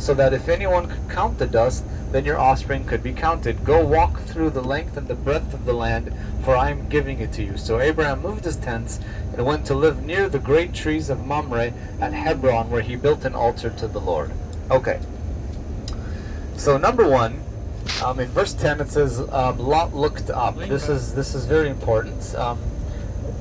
so that if anyone could count the dust, then your offspring could be counted. Go walk through the length and the breadth of the land, for I am giving it to you. So Abraham moved his tents and went to live near the great trees of Mamre at Hebron, where he built an altar to the Lord. Okay. So number one, in verse 10 it says Lot looked up. This is very important,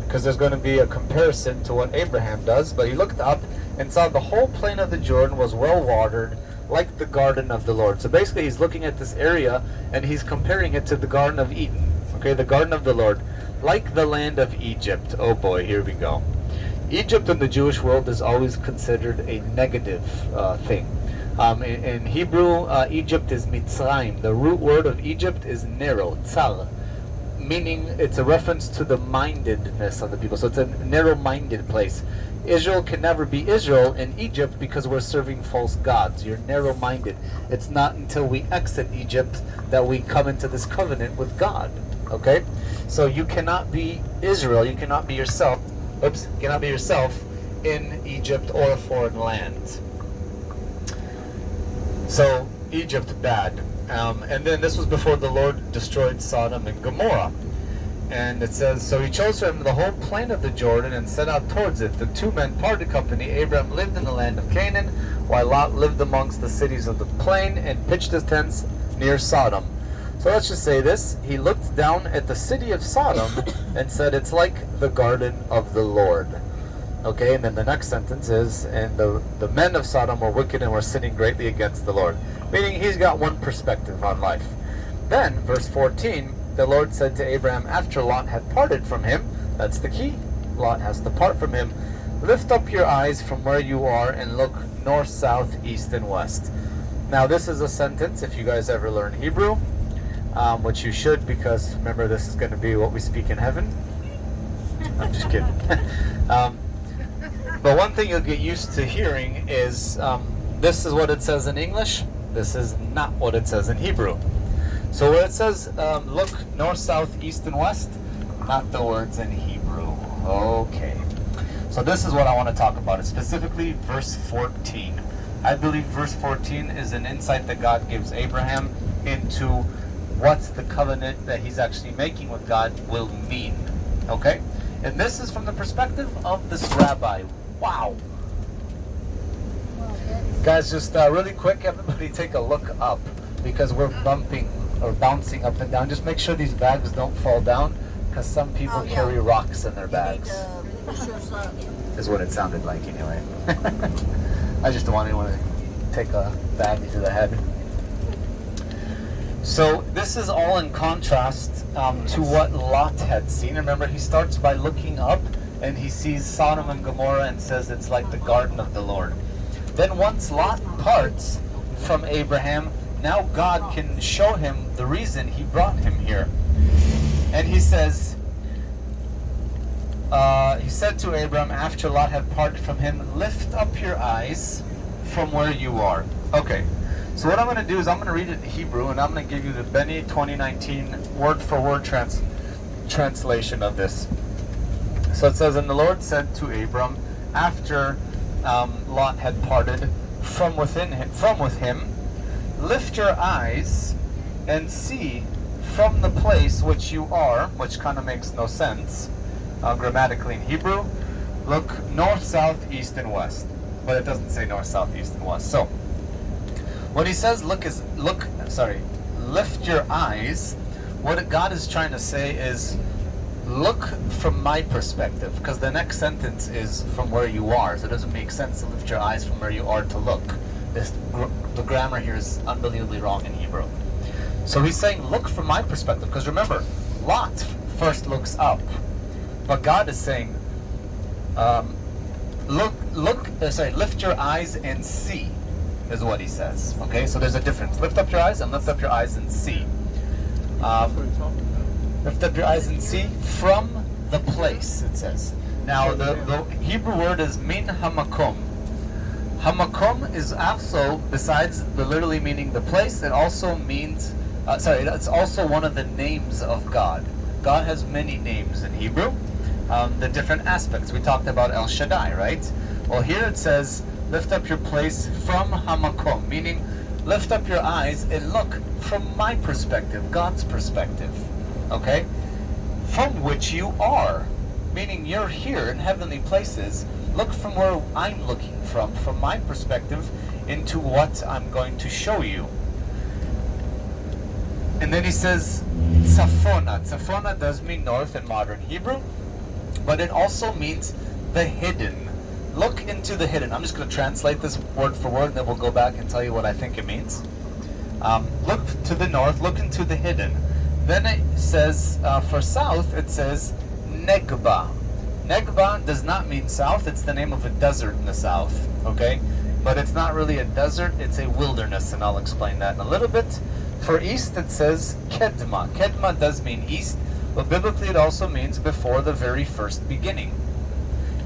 because there's going to be a comparison to what Abraham does. But he looked up and saw the whole plain of the Jordan was well watered, like the garden of the Lord. So basically he's looking at this area and he's comparing it to the Garden of Eden. Okay, the Garden of the Lord, like the land of Egypt. Oh boy, here we go. Egypt in the Jewish world is always considered a negative thing. In Hebrew, Egypt is Mitzrayim. The root word of Egypt is nero, tzar, meaning it's a reference to the mindedness of the people. So it's a narrow-minded place. Israel can never be Israel in Egypt because we're serving false gods. You're narrow-minded. It's not until we exit Egypt that we come into this covenant with God. Okay? So you cannot be Israel, you cannot be yourself, cannot be yourself in Egypt or a foreign land. So Egypt, bad. And then this was before the Lord destroyed Sodom and Gomorrah. And it says, so he chose for him the whole plain of the Jordan and set out towards it. The two men parted company. Abraham lived in the land of Canaan, while Lot lived amongst the cities of the plain and pitched his tents near Sodom. So let's just say this. He looked down at the city of Sodom and said, it's like the garden of the Lord. Okay, and then the next sentence is, and the men of Sodom were wicked and were sinning greatly against the Lord. Meaning he's got one perspective on life. Then, verse 14, the Lord said to Abraham after Lot had parted from him, that's the key, Lot has to part from him, lift up your eyes from where you are and look north, south, east, and west. Now this is a sentence, if you guys ever learn Hebrew, which you should, because remember this is going to be what we speak in heaven. I'm just kidding. But one thing you'll get used to hearing is, this is what it says in English, this is not what it says in Hebrew. So where it says, look north, south, east, and west, not the words in Hebrew. Okay. So this is what I want to talk about, specifically verse 14. I believe verse 14 is an insight that God gives Abraham into what the covenant that he's actually making with God will mean. Okay? And this is from the perspective of this rabbi. Wow. Guys, just really quick, everybody take a look up, because we're bumping or bouncing up and down. Just make sure these bags don't fall down, because some people carry rocks in their bags. Is what it sounded like anyway. I just don't want anyone to take a bag to the head. So this is all in contrast to what Lot had seen. Remember, he starts by looking up and he sees Sodom and Gomorrah and says it's like the garden of the Lord. Then once Lot parts from Abraham, now God can show him the reason he brought him here. And he says, he said to Abraham after Lot had parted from him, lift up your eyes from where you are. Okay, so what I'm going to do is I'm going to read it in Hebrew, and I'm going to give you the Benny 2019 word-for-word translation of this. So it says, and the Lord said to Abram after Lot had parted from with him, lift your eyes and see from the place which you are, which kind of makes no sense grammatically in Hebrew, look north, south, east, and west. But it doesn't say north, south, east, and west. So when he says lift your eyes, what God is trying to say is look from my perspective, because the next sentence is from where you are, so it doesn't make sense to lift your eyes from where you are to look. The grammar here is unbelievably wrong in Hebrew. So he's saying look from my perspective, because remember, Lot first looks up, but God is saying lift your eyes and see, is what he says. Okay, so there's a difference. Lift up your eyes and lift up your eyes and see. Lift up your eyes and see from the place, it says. Now, the Hebrew word is min hamakom. Hamakom is also, besides the literally meaning the place, it also means, it's also one of the names of God. God has many names in Hebrew. The different aspects. We talked about El Shaddai, right? Well, here it says, Lift up your place from hamakom, meaning lift up your eyes and look from my perspective, God's perspective. Okay? From which you are, meaning you're here in heavenly places. Look from where I'm looking from my perspective, into what I'm going to show you. And then he says, Tzafona. Tzafona does mean north in modern Hebrew, but it also means the hidden. Look into the hidden. I'm just going to translate this word for word, and then we'll go back and tell you what I think it means. Look to the north, look into the hidden. Then it says, for south, it says Negba. Negba does not mean south. It's the name of a desert in the south, okay? But it's not really a desert, it's a wilderness, and I'll explain that in a little bit. For east, it says Kedma. Kedma does mean east, but biblically it also means before the very first beginning.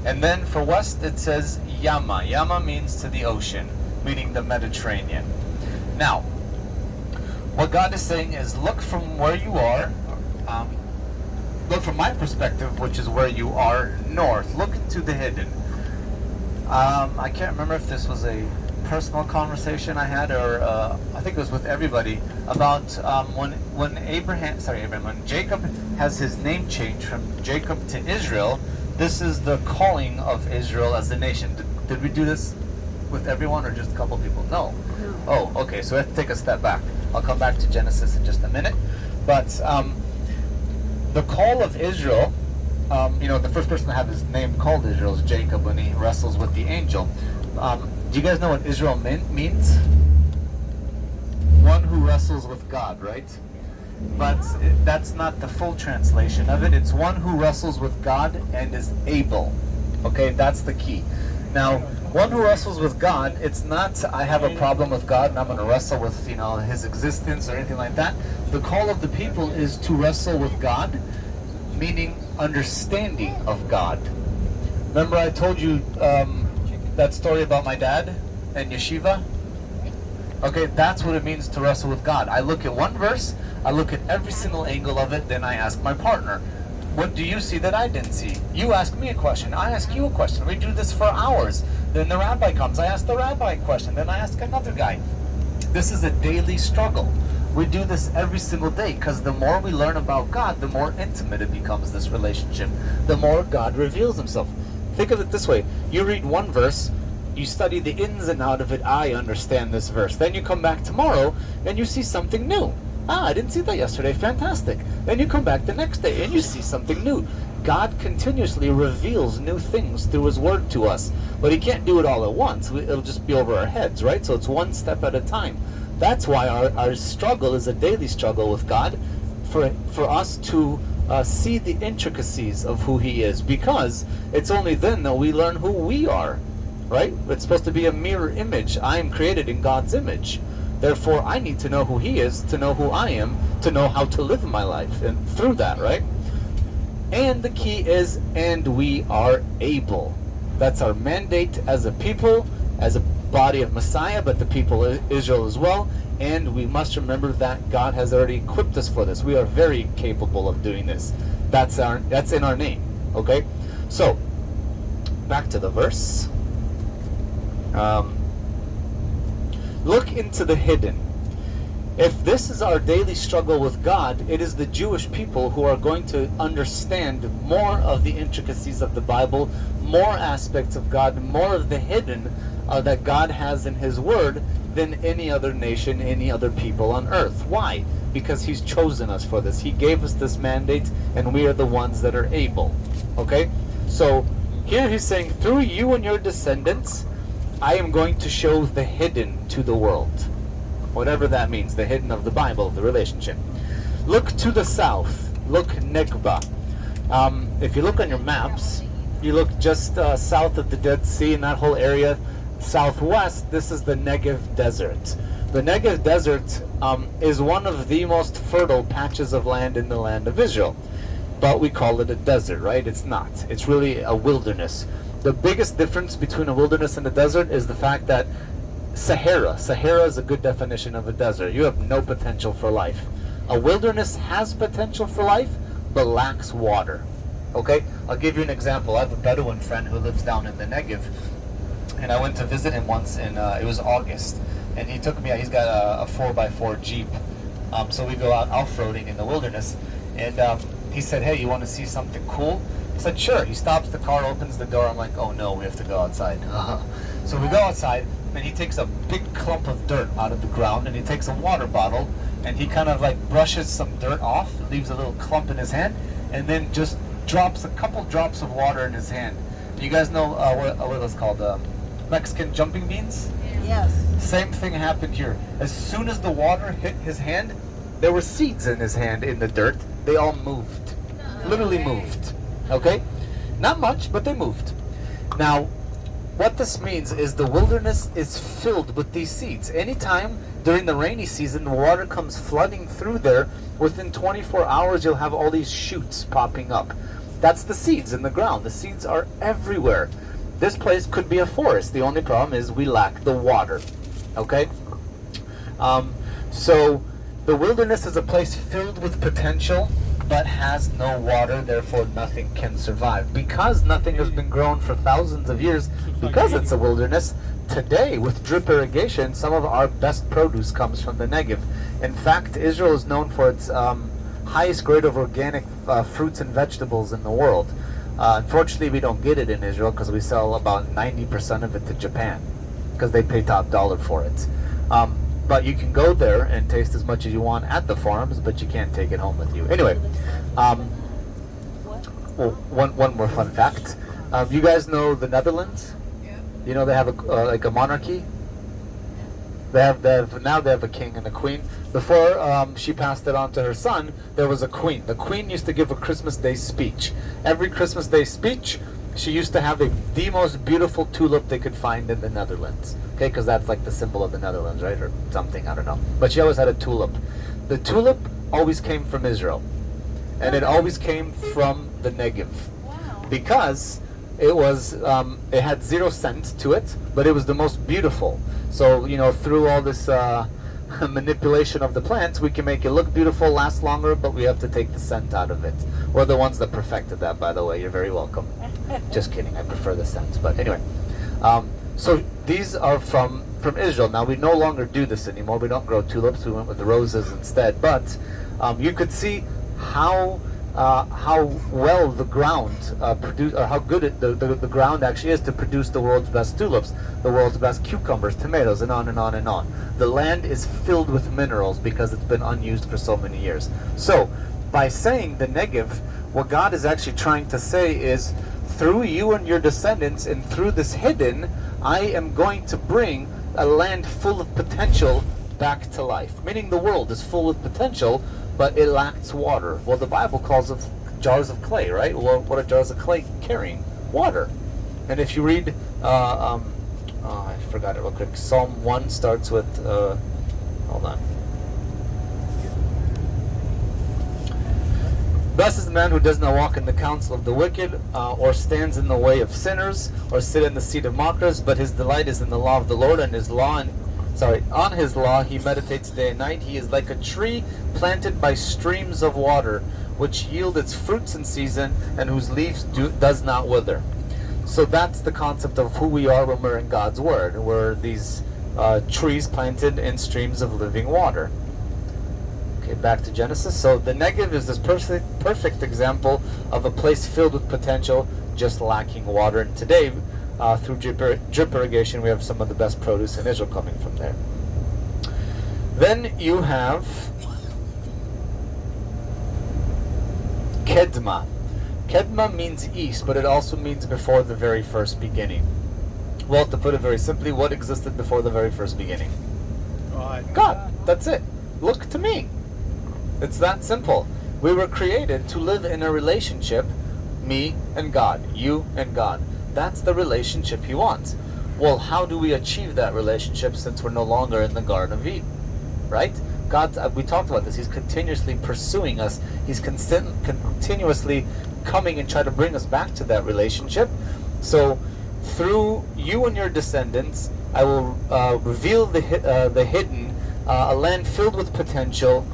And then for west, it says Yama. Yama means to the ocean, meaning the Mediterranean. Now, what God is saying is, look from where you are, look from my perspective, which is where you are, north. Look into the hidden. I can't remember if this was a personal conversation I had, or I think it was with everybody, about when Jacob has his name changed from Jacob to Israel. This is the calling of Israel as a nation. Did we do this with everyone, or just a couple people? No. Oh, okay, so we have to take a step back. I'll come back to Genesis in just a minute. But the call of Israel, the first person to have his name called Israel is Jacob when he wrestles with the angel. Do you guys know what Israel means? One who wrestles with God, right? But that's not the full translation of it. It's one who wrestles with God and is able. Okay, that's the key. Now, one who wrestles with God, it's not, I have a problem with God and I'm going to wrestle with, his existence or anything like that. The call of the people is to wrestle with God, meaning understanding of God. Remember I told you that story about my dad and yeshiva? Okay, that's what it means to wrestle with God. I look at one verse, I look at every single angle of it, then I ask my partner, what do you see that I didn't see? You ask me a question, I ask you a question. We do this for hours. Then the rabbi comes, I ask the rabbi a question, then I ask another guy. This is a daily struggle. We do this every single day, because the more we learn about God, the more intimate it becomes, this relationship. The more God reveals himself. Think of it this way. You read one verse, you study the ins and outs of it, I understand this verse. Then you come back tomorrow, and you see something new. I didn't see that yesterday, fantastic. Then you come back the next day, and you see something new. God continuously reveals new things through his word to us. But he can't do it all at once. It'll just be over our heads, right? So it's one step at a time. That's why our struggle is a daily struggle with God, for us to see the intricacies of who he is, because it's only then that we learn who we are, right? It's supposed to be a mirror image. I am created in God's image. Therefore, I need to know who he is, to know who I am, to know how to live my life, and through that, right? And the key is, and we are able. That's our mandate as a people, as a body of Messiah, but the people of Israel as well. And we must remember that God has already equipped us for this. We are very capable of doing this. That's in our name. Okay? So, back to the verse. Look into the hidden. If this is our daily struggle with God, it is the Jewish people who are going to understand more of the intricacies of the Bible, more aspects of God, more of the hidden that God has in his word than any other nation, any other people on earth. Why? Because he's chosen us for this. He gave us this mandate, and we are the ones that are able. Okay? So here he's saying, through you and your descendants, I am going to show the hidden to the world. Whatever that means, the hidden of the Bible, the relationship. Look to the south. Look Negba. If you look on your maps, you look just south of the Dead Sea, in that whole area. Southwest, this is the Negev Desert. The Negev Desert is one of the most fertile patches of land in the land of Israel. But we call it a desert, right? It's not. It's really a wilderness. The biggest difference between a wilderness and a desert is the fact that Sahara is a good definition of a desert. You have no potential for life. A wilderness has potential for life, but lacks water. Okay? I'll give you an example. I have a Bedouin friend who lives down in the Negev. and I went to visit him once, and it was August, and he took me out. He's got a 4x4 Jeep, so we go out off-roading in the wilderness, and he said, hey, you want to see something cool? I said, sure. He stops the car, opens the door. I'm like, oh no, we have to go outside. So we go outside, and he takes a big clump of dirt out of the ground, and he takes a water bottle, and he kind of like brushes some dirt off, leaves a little clump in his hand, and then just drops a couple drops of water in his hand. You guys know what are those called? Mexican jumping beans? Yes. Same thing happened here. As soon as the water hit his hand, there were seeds in his hand in the dirt. They all moved. Literally moved. Okay? Not much, but they moved. Now, what this means is the wilderness is filled with these seeds. Anytime during the rainy season, the water comes flooding through there, within 24 hours you'll have all these shoots popping up. That's the seeds in the ground. The seeds are everywhere. This place could be a forest. The only problem is we lack the water. Okay? So the wilderness is a place filled with potential, but has no water, therefore nothing can survive. Because nothing has been grown for thousands of years, because it's a wilderness, today with drip irrigation, some of our best produce comes from the Negev. In fact, Israel is known for its highest grade of organic fruits and vegetables in the world. Unfortunately, we don't get it in Israel because we sell about 90% of it to Japan because they pay top dollar for it. But you can go there and taste as much as you want at the farms, but you can't take it home with you. Anyway, well, one more fun fact. You guys know the Netherlands? You know they have like a monarchy. Now they have a king and a queen. Before she passed it on to her son, there was a queen. The queen used to give a Christmas Day speech. Every Christmas Day speech, she used to have the most beautiful tulip they could find in the Netherlands. Okay, because that's like the symbol of the Netherlands, right? Or something, I don't know. But she always had a tulip. The tulip always came from Israel. And it always came from the Negev. Wow. Because it was, it had 0 scent to it, but it was the most beautiful. So, you know, through all this manipulation of the plants, we can make it look beautiful, last longer, but we have to take the scent out of it. We're the ones that perfected that, by the way. You're very welcome. Just kidding. I prefer the scent. But anyway. So these are from Israel. Now, we no longer do this anymore. We don't grow tulips. We went with roses instead. But you could see how well the ground produce, or how good the ground actually is to produce the world's best tulips, the world's best cucumbers, tomatoes, and on and on and on. The land is filled with minerals because it's been unused for so many years. So, by saying the Negev, what God is actually trying to say is, through you and your descendants, and through this hidden, I am going to bring a land full of potential back to life. Meaning the world is full of potential, but it lacks water. Well, the Bible calls it jars of clay, right? Well, what are jars of clay carrying? Water. And if you read, I forgot it real quick. Psalm 1 starts with, hold on. Blessed is the man who does not walk in the counsel of the wicked, or stands in the way of sinners, or sit in the seat of mockers, but his delight is in the law of the Lord, and on his law he meditates day and night. He is like a tree planted by streams of water, which yield its fruits in season, and whose leaves does not wither. So that's the concept of who we are when we're in God's Word. We're these trees planted in streams of living water. Okay, back to Genesis. So the Negev is this perfect example of a place filled with potential, just lacking water. And today, through drip irrigation, we have some of the best produce in Israel coming from there. Then you have Kedma. Kedma means east, but it also means before the very first beginning. Well, to put it very simply, what existed before the very first beginning? God. That's it. Look to me. It's that simple. We were created to live in a relationship, me and God, you and God. That's the relationship He wants. Well, how do we achieve that relationship since we're no longer in the Garden of Eden? Right? God, we talked about this. He's continuously pursuing us. He's continuously coming and trying to bring us back to that relationship. So, through you and your descendants, I will reveal the hidden, a land filled with potential,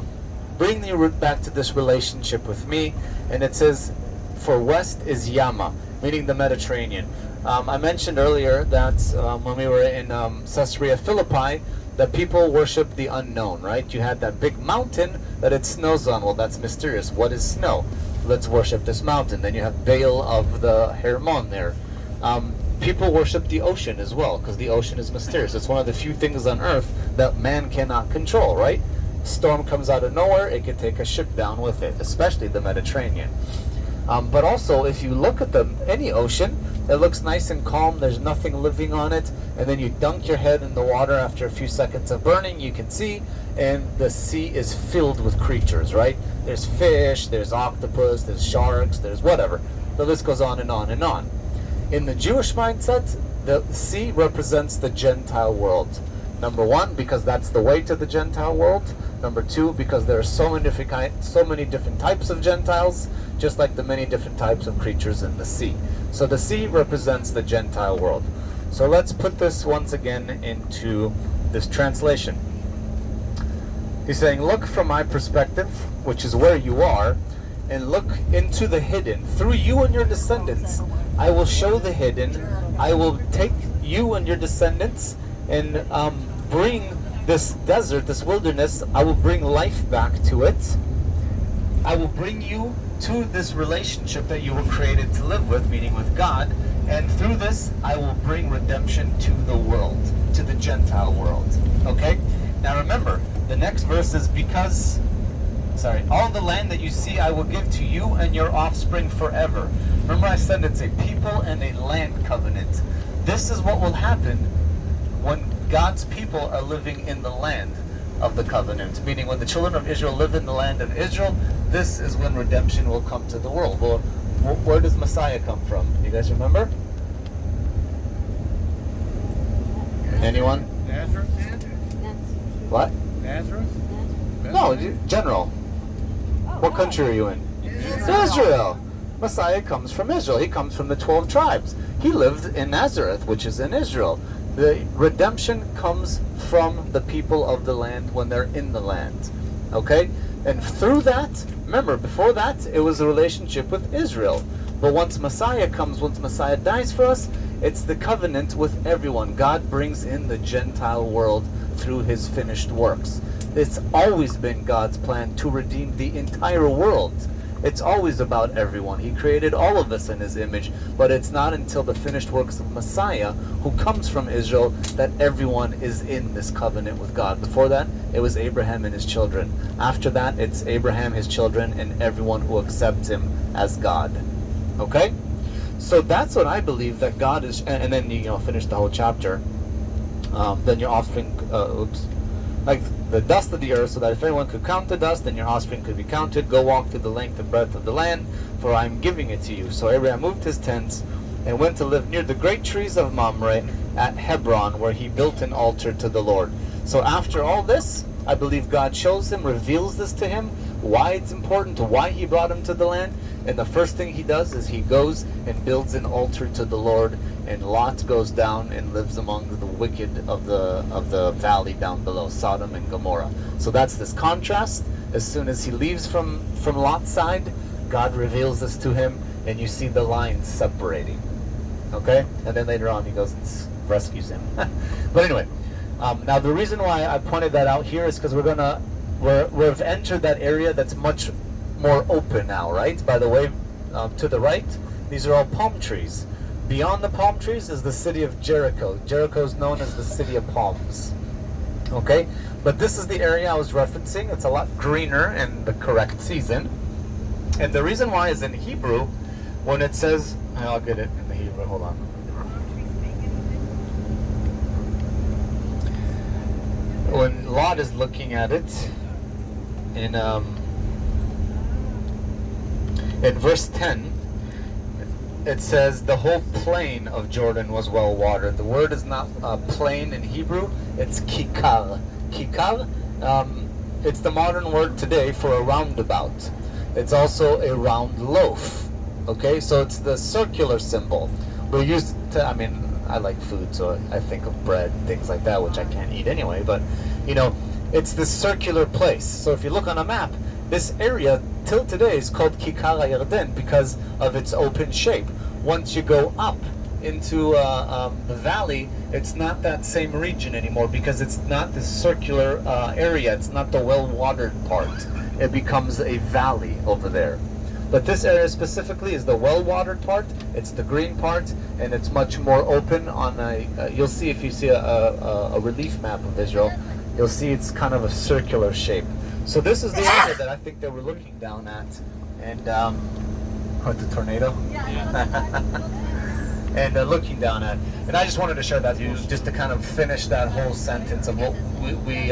bring you back to this relationship with me. And it says, for west is Yama, meaning the Mediterranean. I mentioned earlier that when we were in Caesarea Philippi, that people worship the unknown, right? You had that big mountain that it snows on. Well, that's mysterious. What is snow? Let's worship this mountain. Then you have Baal of the Hermon there. People worship the ocean as well, because the ocean is mysterious. It's one of the few things on earth that man cannot control, right? Storm comes out of nowhere, it could take a ship down with it, especially the Mediterranean. But also, if you look at any ocean, it looks nice and calm, there's nothing living on it, and then you dunk your head in the water after a few seconds of burning, you can see, and the sea is filled with creatures, right? There's fish, there's octopus, there's sharks, there's whatever. The list goes on and on and on. In the Jewish mindset, the sea represents the Gentile world. Number one, because that's the way to the Gentile world. Number two, because there are so many different types of Gentiles, just like the many different types of creatures in the sea. So the sea represents the Gentile world. So let's put this once again into this translation. He's saying, look from my perspective, which is where you are, and look into the hidden. Through you and your descendants, I will show the hidden. I will take you and your descendants and bring this desert, this wilderness, I will bring life back to it. I will bring you to this relationship that you were created to live with, meaning with God, and through this I will bring redemption to the world, to the Gentile world. Okay? Now remember, the next verse is all the land that you see I will give to you and your offspring forever. Remember I said it's a people and a land covenant. This is what will happen when God's people are living in the land of the covenant, meaning when the children of Israel live in the land of Israel, this is when redemption will come to the world. Well, where does Messiah come from? You guys remember? Anyone? Nazareth? What? Nazareth? No, general. What country are you in? Israel. Messiah comes from Israel. He comes from the 12 tribes. He lived in Nazareth, which is in Israel. The redemption comes from the people of the land when they're in the land. Okay? And through that, remember, before that, it was a relationship with Israel. But once Messiah comes, once Messiah dies for us, it's the covenant with everyone. God brings in the Gentile world through his finished works. It's always been God's plan to redeem the entire world. It's always about everyone. He created all of us in his image, but it's not until the finished works of Messiah, who comes from Israel, that everyone is in this covenant with God. Before that, it was Abraham and his children. After that, it's Abraham, his children, and everyone who accepts him as God. Okay? So that's what I believe that God is, and then finish the whole chapter. Then your offspring, like the dust of the earth, so that if anyone could count the dust, then your offspring could be counted. Go walk through the length and breadth of the land, for I am giving it to you. So Abraham moved his tents and went to live near the great trees of Mamre at Hebron, where he built an altar to the Lord. So after all this, I believe God shows him, reveals this to him, why it's important, why he brought him to the land. And the first thing he does is he goes and builds an altar to the Lord, and Lot goes down and lives among the wicked of the valley down below, Sodom and Gomorrah. So that's this contrast. As soon as he leaves from Lot's side, God reveals this to him, and you see the lines separating. Okay? And then later on he goes and rescues him. But anyway, now the reason why I pointed that out here is because we've entered that area that's much more open now, right? By the way, to the right, these are all palm trees. Beyond the palm trees is the city of Jericho. Jericho is known as the city of palms. Okay? But this is the area I was referencing. It's a lot greener in the correct season. And the reason why is in Hebrew, when it says, I'll get it in the Hebrew, hold on. When Lot is looking at it, in verse 10, it says the whole plain of Jordan was well watered. The word is not plain in Hebrew, it's kikar. Kikar, it's the modern word today for a roundabout. It's also a round loaf. Okay, so it's the circular symbol. We're used to, I like food, so I think of bread and things like that, which I can't eat anyway, but it's this circular place. So if you look on a map, this area till today is called Kikar HaYarden because of its open shape. Once you go up into the valley, it's not that same region anymore because it's not this circular area. It's not the well-watered part. It becomes a valley over there. But this area specifically is the well-watered part. It's the green part, and it's much more open. On you'll see if you see a relief map of Israel, you'll see it's kind of a circular shape. So this is the area that I think they were looking down at, and what, the tornado? And looking down at. And I just wanted to share that with you, just to kind of finish that whole sentence of what we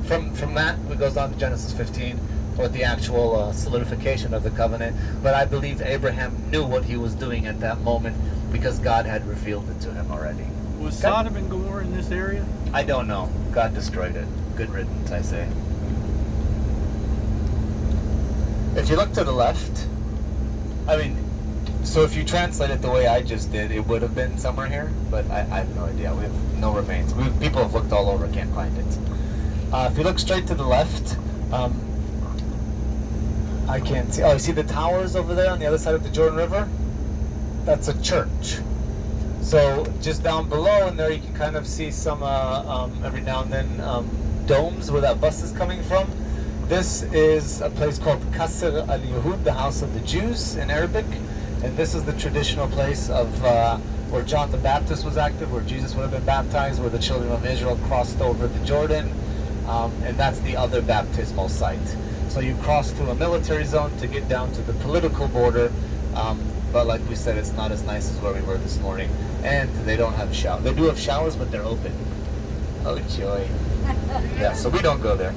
from that it goes on to Genesis 15. With the actual solidification of the covenant. But I believe Abraham knew what he was doing at that moment because God had revealed it to him already. Was Sodom and Gomorrah in this area? I don't know. God destroyed it. Good riddance, I say. If you look to the left, I mean, so if you translate it the way I just did, it would have been somewhere here, but I have no idea. We have no remains. People have looked all over, can't find it. If you look straight to the left, I can't see. Oh, you see the towers over there on the other side of the Jordan River? That's a church. So just down below in there, you can kind of see some, every now and then, domes where that bus is coming from. This is a place called Qasr al-Yahud, the house of the Jews in Arabic. And this is the traditional place of where John the Baptist was active, where Jesus would have been baptized, where the children of Israel crossed over the Jordan. And that's the other baptismal site. So you cross through a military zone to get down to the political border, but like we said, it's not as nice as where we were this morning. And they don't have showers. They do have showers, but they're open. Oh joy. Yeah, so we don't go there.